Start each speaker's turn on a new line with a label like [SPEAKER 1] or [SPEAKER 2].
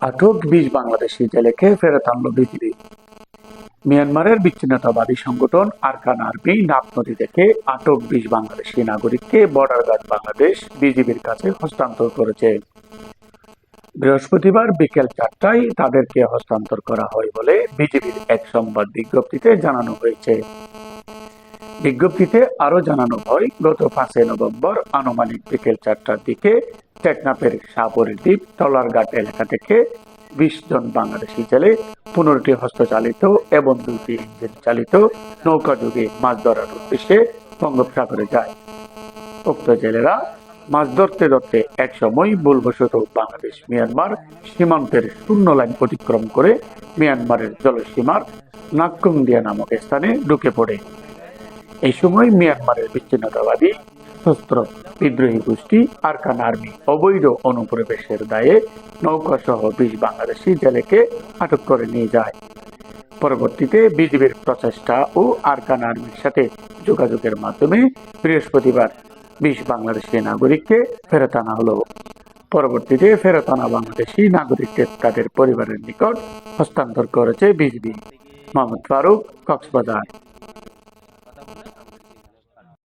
[SPEAKER 1] আটক ২০ বাংলাদেশি জেলেকে ফেরত আনল বিজিবি। মিয়ানমারের বিচ্ছিন্নতাবাদী সংগঠন আরকান আর্মি নাফ নদী থেকে আটক ২০ বাংলাদেশি নাগরিককে বর্ডার গার্ড বাংলাদেশ বিজিবির কাছে হস্তান্তর করেছে। বৃহস্পতিবার বিকেল ৪টায় তাদেরকে হস্তান্তর করা হয় বলে বিজিবির এক সংবাদ বিজ্ঞপ্তিতে জানানো হয়েছে। বিজ্ঞপ্তিতে আরো জানানো হয়, গত ৫ নভেম্বর আনুমানিক বিকেল ৪টার দিকে টেকনাফের শাহপুরের দ্বীপ টলারঘাট এলাকা থেকে ২০ জন বাংলাদেশি জেলে ১৫টি হস্তচালিত এবং ২টি ইঞ্জিন চালিত নৌকাযোগে মাছ ধরার উদ্দেশ্যে বঙ্গোপসাগরে যায়। উক্ত জেলেরা মাছ ধরতে ধরতে একসময় ভুলবশত বাংলাদেশ মিয়ানমার সীমান্তের শূন্য লাইন অতিক্রম করে মিয়ানমারের জলসীমার নাক্কুংদিয়া নামক স্থানে ঢুকে পড়ে। এই সময় মিয়ানমারের বিচ্ছিন্নতাবাদী সশস্ত্র বিদ্রোহী গোষ্ঠী আরকান আর্মি অবৈধ অনুপ্রবেশের দায়ে নৌকাসহ ২০ বাংলাদেশি জেলেকে আটক করে নিয়ে যায়। পরবর্তীতে বিজিবির প্রচেষ্টা ও আরকান আর্মির সাথে যোগাযোগের মাধ্যমে বৃহস্পতিবার ২০ বাংলাদেশি নাগরিককে ফেরত আনা হলো। পরবর্তীতে ফেরত আনা বাংলাদেশি নাগরিকদের তাদের পরিবারের নিকট হস্তান্তর করেছে বিজিবি। মোহাম্মদ ফারুক, কক্সবাজার।